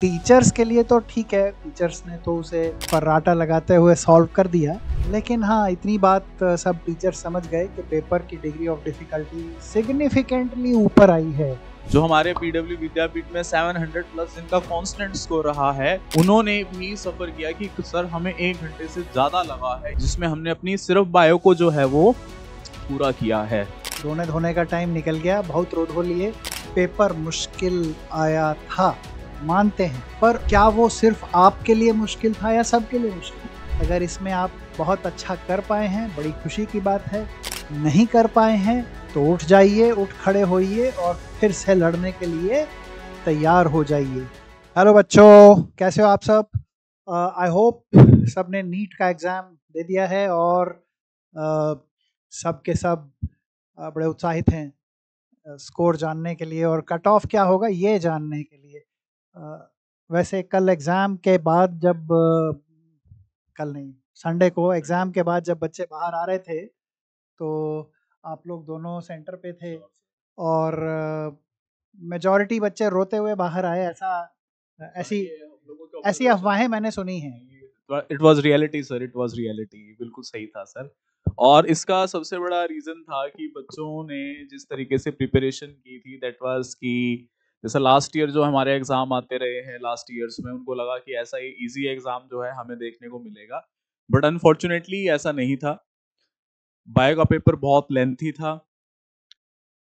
Teachers के लिए तो ठीक है, टीचर्स ने तो उसे फर्राटा लगाते हुए सॉल्व कर दिया। लेकिन हाँ, इतनी बात सब टीचर्स समझ गए कि पेपर की डिग्री ऑफ डिफिकल्टी सिग्निफिकेंटली ऊपर आई है। जो हमारे पीडब्ल्यू विद्यापीठ में 700 प्लस जिनका कांस्टेंट स्कोर रहा है, उन्होंने भी सफर किया कि सर हमें 1 घंटे से ज्यादा लगा है, जिसमें हमने अपनी सिर्फ बायो को जो है वो पूरा किया है। रोने धोने का टाइम निकल गया, बहुत रो धो लिए। पेपर मुश्किल आया था, मानते हैं, पर क्या वो सिर्फ आपके लिए मुश्किल था या सबके लिए मुश्किल? अगर इसमें आप बहुत अच्छा कर पाए हैं, बड़ी खुशी की बात है। नहीं कर पाए हैं तो उठ जाइए, उठ खड़े होइए और फिर से लड़ने के लिए तैयार हो जाइए। हेलो बच्चों, कैसे हो आप सब? आई होप सब ने नीट का एग्ज़ाम दे दिया है और सब के सब बड़े उत्साहित हैं स्कोर जानने के लिए और कट ऑफ क्या होगा ये जानने के लिए। वैसे कल एग्ज़ाम के बाद जब कल नहीं, संडे को एग्ज़ाम के बाद जब बच्चे बाहर आ रहे थे तो आप लोग दोनों सेंटर पे थे और मेजॉरिटी बच्चे रोते हुए बाहर आए, ऐसी अफवाहें मैंने सुनी हैं। It was reality sir, it was reality, बिल्कुल सही था सर। और इसका सबसे बड़ा रीजन था कि बच्चों ने जिस तरीके से प्रिपरेशन की थी, दैट वाज कि जैसे लास्ट ईयर जो हमारे एग्जाम आते रहे हैं लास्ट ईयर्स में, उनको लगा कि ऐसा ही इजी एग्जाम जो है हमें देखने को मिलेगा, बट अनफॉर्चुनेटली ऐसा नहीं था। बायो का पेपर बहुत लेंथी था,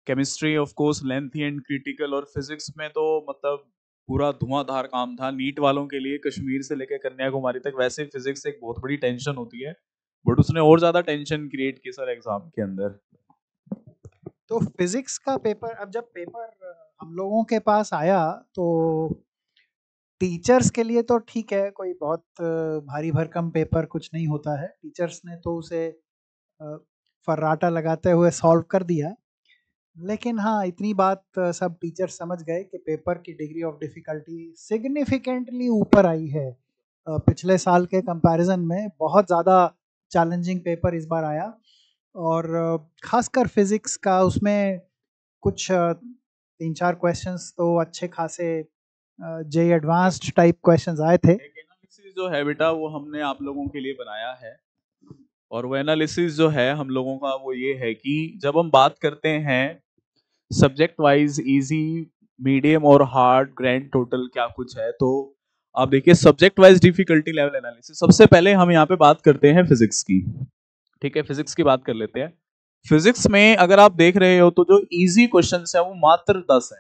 chemistry of course lengthy and critical, और फिजिक्स में तो मतलब पूरा धुआंधार काम था नीट वालों के लिए। कश्मीर से लेकर कन्याकुमारी तक वैसे फिजिक्स एक बहुत बड़ी टेंशन होती है, बट उसने और ज्यादा टेंशन क्रिएट की सर एग्जाम के अंदर। तो फिजिक्स का पेपर, अब जब पेपर हम लोगों के पास आया तो टीचर्स के लिए तो ठीक है, कोई बहुत भारी भरकम पेपर कुछ नहीं होता है। टीचर्स ने तो उसे फर्राटा लगाते हुए सॉल्व कर दिया। लेकिन हाँ, इतनी बात सब टीचर्स समझ गए कि पेपर की डिग्री ऑफ डिफिकल्टी सिग्निफिकेंटली ऊपर आई है। पिछले साल के कंपैरिजन में बहुत ज़्यादा चैलेंजिंग पेपर इस बार आया और खासकर फिजिक्स का, उसमें कुछ 3-4 क्वेश्चंस तो अच्छे खासे जेईई एडवांस्ड टाइप क्वेश्चंस आए थे। एक एनालिसिस जो है बेटा वो हमने आप लोगों के लिए बनाया है, और वो एनालिसिस जो है हम लोगों का वो ये है कि जब हम बात करते हैं सब्जेक्ट वाइज इजी, मीडियम और हार्ड ग्रैंड टोटल क्या कुछ है, तो आप देखिए subject wise difficulty level analysis. सबसे पहले हम यहाँ पे बात करते हैं फिजिक्स की, ठीक है, फिजिक्स की बात कर लेते हैं। फिजिक्स में अगर आप देख रहे हो तो जो इजी क्वेश्चंस है वो मात्र 10 है।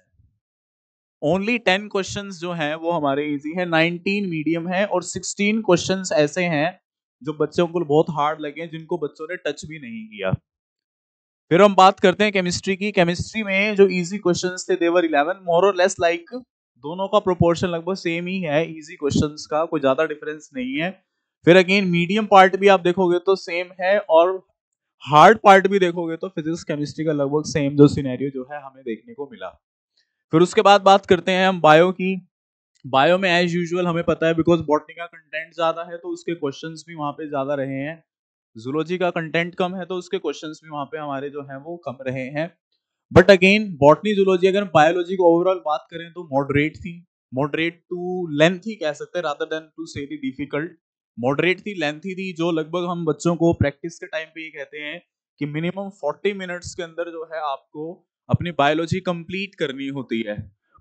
ओनली 10 क्वेश्चंस जो हैं वो हमारे इजी है, 19 मीडियम है और 16 क्वेश्चंस ऐसे हैं जो बच्चों को बहुत हार्ड लगे, जिनको बच्चों ने टच भी नहीं किया। फिर हम बात करते हैं केमिस्ट्री की। केमिस्ट्री में जो इजी क्वेश्चंस थे देवर 11, मोर और लेस लाइक दोनों का प्रोपोर्शन लगभग सेम ही है, इजी क्वेश्चंस का कोई ज्यादा डिफरेंस नहीं है। फिर अगेन मीडियम पार्ट भी आप देखोगे तो सेम है, और हार्ड पार्ट भी देखोगे तो फिजिक्स केमिस्ट्री का लगभग सेम जो सिनेरियो जो है हमें देखने को मिला। फिर उसके बाद बात करते हैं हम बायो की। बायो में एज यूजुअल हमें पता है, बिकॉज बॉटनी का कंटेंट ज्यादा है तो उसके क्वेश्चंस भी वहां पे ज्यादा रहे हैं। जूलॉजी का कंटेंट कम है तो उसके क्वेश्चंस भी वहां पे हमारे जो है वो कम रहे हैं। बट अगेन बॉटनी जूलॉजी, अगर बायोलॉजी को ओवरऑल बात करें तो मॉडरेट थी, मॉडरेट टू लेंथी कह सकते हैं रादर देन टू से दी डिफिकल्ट। मॉडरेट थी, लेंथी थी, जो लगभग हम बच्चों को प्रैक्टिस के टाइम पे ये कहते हैं कि मिनिमम 40 मिनट्स के अंदर जो है आपको अपनी बायोलॉजी कंप्लीट करनी होती है।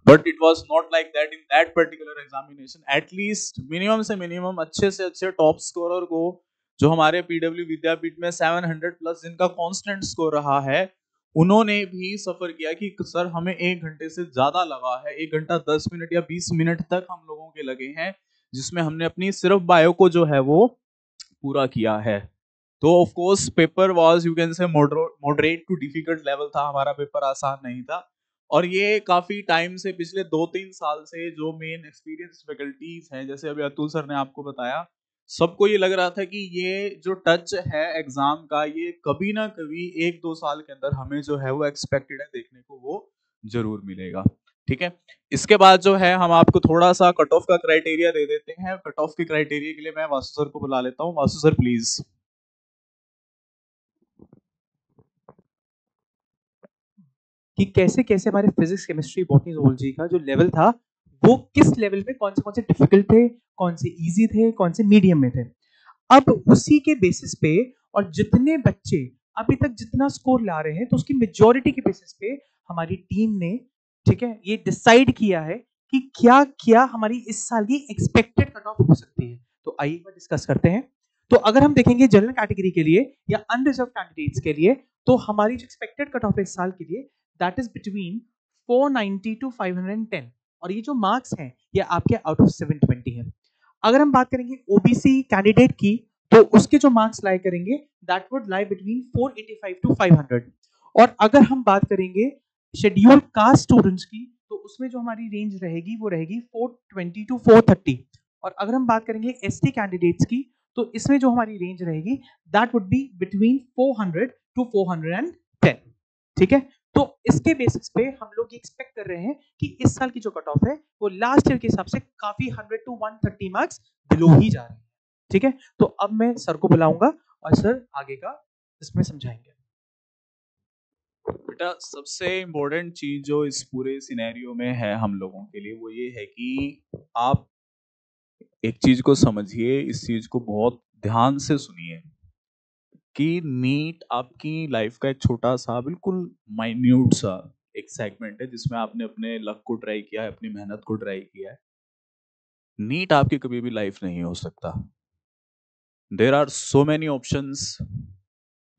But it was not like that in that particular examination. At least minimum से मिनिमम अच्छे से अच्छे टॉप स्कोरर को, जो हमारे पीडब्ल्यू विद्यापीठ में 700 प्लस जिनका कांस्टेंट स्कोर रहा है, उन्होंने भी सफर किया कि सर हमें 1 घंटे से ज्यादा लगा है, 1 घंटा 10 मिनट या 20 मिनट तक हम लोगों के लगे हैं, जिसमें हमने अपनी सिर्फ बायो को जो है वो पूरा किया है। तो of course paper was you can say moderate to difficult level था, हमारा पेपर आसान नहीं था। और ये काफी टाइम से, पिछले 2-3 साल से जो मेन एक्सपीरियंस फैकल्टीज हैं, जैसे अभी अतुल सर ने आपको बताया, सबको ये लग रहा था कि ये जो टच है एग्जाम का, ये कभी ना कभी 1-2 साल के अंदर हमें जो है वो एक्सपेक्टेड है देखने को वो जरूर मिलेगा। ठीक है, इसके बाद जो है हम आपको थोड़ा सा कट ऑफ का क्राइटेरिया दे देते हैं। कट ऑफ के क्राइटेरिया के लिए मैं वासु सर को बुला लेता हूँ। Vasu sir please. कि कैसे कैसे हमारे फिजिक्स केमिस्ट्री बॉटनी जूलॉजी का जो लेवल था वो किस लेवल पे कौन से डिफिकल्ट थे, कौन से इजी थे, कौन से मीडियम में थे। अब उसी के बेसिस पे और जितने बच्चे अभी तक जितना स्कोर ला रहे हैं तो उसकी मेजोरिटी के बेसिस पे हमारी टीम ने, ठीक है, ये डिसाइड किया है कि क्या क्या हमारी इस साल की एक्सपेक्टेड कट ऑफ हो सकती है। तो आइए डिस्कस करते हैं। तो अगर हम देखेंगे जनरल कैटेगरी के लिए या अनरिजर्व कैंडिडेट्स के लिए, तो हमारी जो एक्सपेक्टेड कट ऑफ इस साल के लिए दैट इज बिटवीन 490 टू 510, और ये जो मार्क्स हैं ये आपके आउट ऑफ 720 है। अगर हम बात करेंगे ओबीसी कैंडिडेट की, तो उसके जो मार्क्स लाई करेंगे that would lie between 485 to 500। और अगर हम बात करेंगे शेड्यूल कास्ट स्टूडेंट्स की, तो उसमें जो हमारी रेंज रहेगी वो रहेगी 420 टू 430। और अगर हम बात करेंगे एसटी कैंडिडेट्स की, तो इसमें जो हमारी रेंज रहेगी that would be between 400 to 410। ठीक है, तो इसके बेसिस पे हम लोग ये एक्सपेक्ट कर रहे हैं कि इस साल की जो कट ऑफ है वो लास्ट ईयर के हिसाब से काफी 100 टू 130 मार्क्स बिलो ही जा रहे हैं। ठीक है, तो अब मैं सर को बुलाऊंगा और सर आगे का इसमें समझाएंगे। बेटा, सबसे इम्पोर्टेंट चीज जो इस पूरे सिनेरियो में है हम लोगों के लिए वो ये है कि आप एक चीज को समझिए, इस चीज को बहुत ध्यान से सुनिए कि नीट आपकी लाइफ का एक छोटा सा, बिल्कुल माइन्यूट सा एक सेगमेंट है जिसमें आपने अपने लक को ट्राई किया है, अपनी मेहनत को ट्राई किया है। नीट आपकी कभी भी लाइफ नहीं हो सकता। There are so many options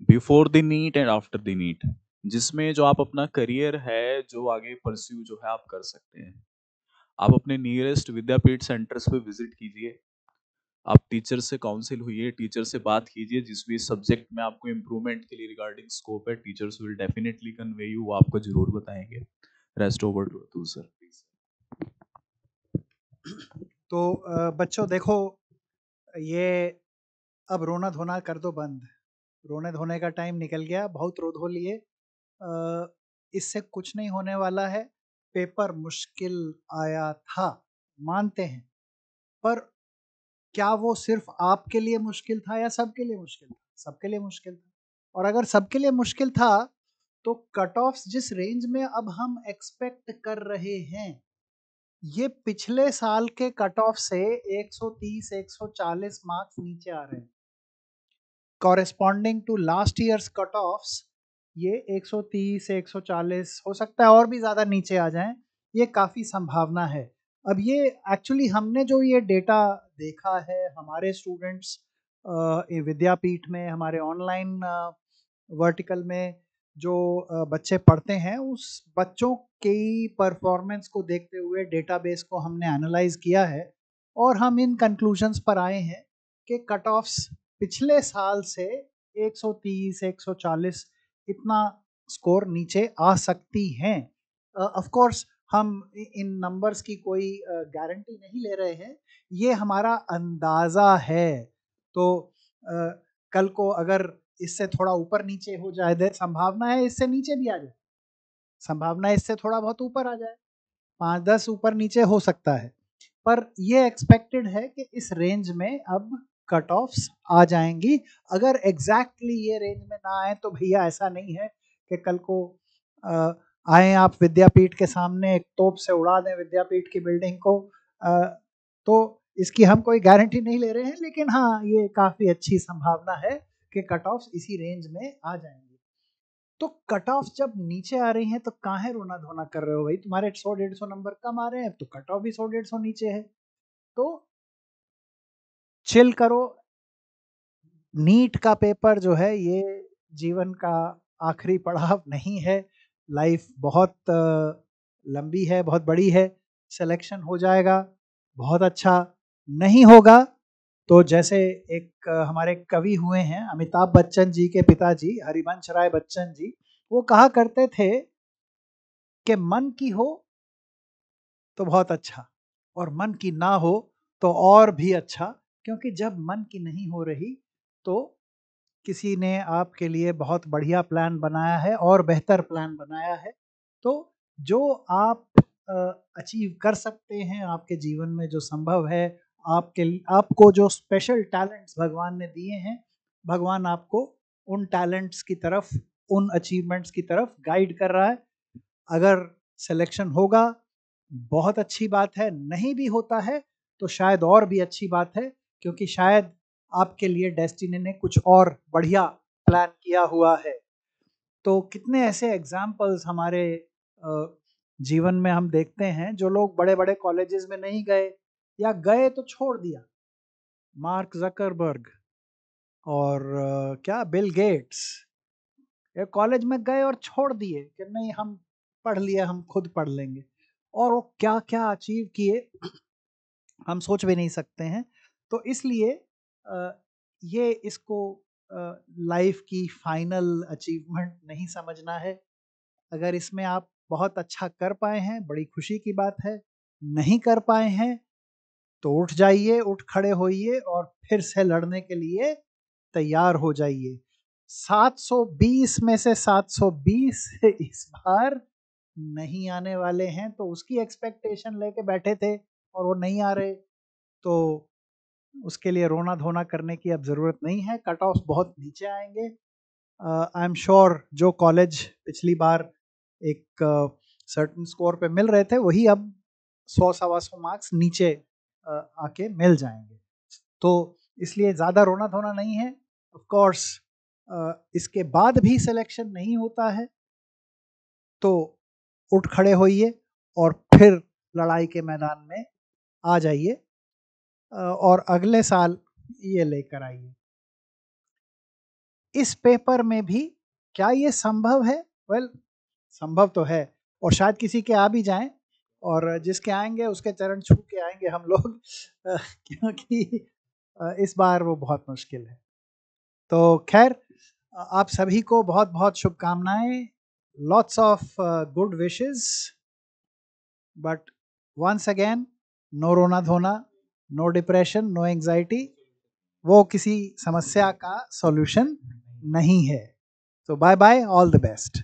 before the NEET and after the NEET, जिसमें जो आप अपना करियर है जो आगे परस्यू जो है आप कर सकते हैं। आप अपने नियरेस्ट विद्यापीठ सेंटर्स पे विजिट कीजिए, आप टीचर से काउंसिल हुई, टीचर से बात कीजिए, जिस भी सब्जेक्ट में आपको इम्प्रूवमेंट के लिए रिगार्डिंग स्कोप है, teachers will definitely convey you, वो आपको जरूर बताएंगे। Rest over to sir please. तो बच्चों देखो, ये अब रोना धोना कर दो बंद। रोने धोने का टाइम निकल गया, बहुत रो धो लिए। इससे कुछ नहीं होने वाला है। पेपर मुश्किल आया था, मानते हैं, पर क्या वो सिर्फ आपके लिए मुश्किल था या सबके लिए मुश्किल था? सबके लिए मुश्किल था। और अगर सबके लिए मुश्किल था तो कट ऑफ्स जिस रेंज में अब हम एक्सपेक्ट कर रहे हैं, ये पिछले साल के कट ऑफ से 130 140 मार्क्स नीचे आ रहे हैं। Corresponding to last years cut offs ये 130 140 हो सकता है और भी ज़्यादा नीचे आ जाएं, ये काफ़ी संभावना है। अब ये एक्चुअली हमने जो ये डेटा देखा है हमारे स्टूडेंट्स विद्यापीठ में, हमारे ऑनलाइन वर्टिकल में जो बच्चे पढ़ते हैं, उस बच्चों की परफॉर्मेंस को देखते हुए डेटाबेस को हमने एनालाइज किया है और हम इन कंक्लूजन्स पर आए हैं कि कट ऑफ्स पिछले साल से 130 140 इतना स्कोर नीचे आ सकती हैं। ऑफ कोर्स हम इन नंबर्स की कोई गारंटी नहीं ले रहे हैं, ये हमारा अंदाज़ा है। तो कल को अगर इससे थोड़ा ऊपर नीचे हो जाए, संभावना है इससे नीचे भी आ जाए, संभावना है इससे थोड़ा बहुत ऊपर आ जाए, 5-10 ऊपर नीचे हो सकता है, पर ये एक्सपेक्टेड है कि इस रेंज में अब कट ऑफ्स आ जाएंगी। अगर एग्जैक्टली ये रेंज में ना आए तो भैया ऐसा नहीं है कि कल को आए आप विद्यापीठ के सामने एक तोप से उड़ा दें विद्यापीठ की बिल्डिंग को, तो इसकी हम कोई गारंटी नहीं ले रहे हैं, लेकिन हाँ ये काफ़ी अच्छी संभावना है कि कट ऑफ्स इसी रेंज में आ जाएंगे। तो कट ऑफ जब नीचे आ रही हैं तो काहे रोना धोना कर रहे हो भाई? तुम्हारे 100-150 नंबर कम आ रहे हैं तो कट ऑफ भी 100-150 नीचे है, तो चिल करो। नीट का पेपर जो है ये जीवन का आखिरी पड़ाव नहीं है, लाइफ बहुत लंबी है, बहुत बड़ी है। सिलेक्शन हो जाएगा बहुत अच्छा, नहीं होगा तो जैसे एक हमारे कवि हुए हैं अमिताभ बच्चन जी के पिताजी हरिवंश राय बच्चन जी, वो कहा करते थे कि मन की हो तो बहुत अच्छा और मन की ना हो तो और भी अच्छा, क्योंकि जब मन की नहीं हो रही तो किसी ने आपके लिए बहुत बढ़िया प्लान बनाया है और बेहतर प्लान बनाया है। तो जो आप अचीव कर सकते हैं आपके जीवन में, जो संभव है, आपको जो स्पेशल टैलेंट्स भगवान ने दिए हैं, भगवान आपको उन टैलेंट्स की तरफ, उन अचीवमेंट्स की तरफ गाइड कर रहा है। अगर सिलेक्शन होगा बहुत अच्छी बात है, नहीं भी होता है तो शायद और भी अच्छी बात है, क्योंकि शायद आपके लिए डेस्टिनी ने कुछ और बढ़िया प्लान किया हुआ है। तो कितने ऐसे एग्जाम्पल्स हमारे जीवन में हम देखते हैं, जो लोग बड़े बड़े कॉलेजेस में नहीं गए या गए तो छोड़ दिया। मार्क जकरबर्ग और क्या बिल गेट्स, ये कॉलेज में गए और छोड़ दिए कि नहीं हम पढ़ लिए, हम खुद पढ़ लेंगे, और वो क्या क्या अचीव किए हम सोच भी नहीं सकते हैं। तो इसलिए ये इसको लाइफ की फाइनल अचीवमेंट नहीं समझना है। अगर इसमें आप बहुत अच्छा कर पाए हैं, बड़ी खुशी की बात है। नहीं कर पाए हैं तो उठ जाइए, उठ खड़े होइए और फिर से लड़ने के लिए तैयार हो जाइए। 720 में से 720 इस बार नहीं आने वाले हैं, तो उसकी एक्सपेक्टेशन लेके बैठे थे और वो नहीं आ रहे, तो उसके लिए रोना धोना करने की अब ज़रूरत नहीं है। कट ऑफ बहुत नीचे आएंगे। आई एम श्योर जो कॉलेज पिछली बार एक सर्टन स्कोर पे मिल रहे थे, वही अब 100-125 मार्क्स नीचे आके मिल जाएंगे। तो इसलिए ज़्यादा रोना धोना नहीं है। ऑफ कोर्स इसके बाद भी सिलेक्शन नहीं होता है तो उठ खड़े होइए और फिर लड़ाई के मैदान में आ जाइए और अगले साल ये लेकर आइए। इस पेपर में भी क्या ये संभव है? वेल, संभव तो है, और शायद किसी के आ भी जाएं, और जिसके आएंगे उसके चरण छू के आएंगे हम लोग क्योंकि इस बार वो बहुत मुश्किल है। तो खैर, आप सभी को बहुत बहुत शुभकामनाएं, lots of good wishes, but once again, no रोना धोना, नो डिप्रेशन, नो एंजाइटी, वो किसी समस्या का सॉल्यूशन नहीं है। तो bye bye, all the best.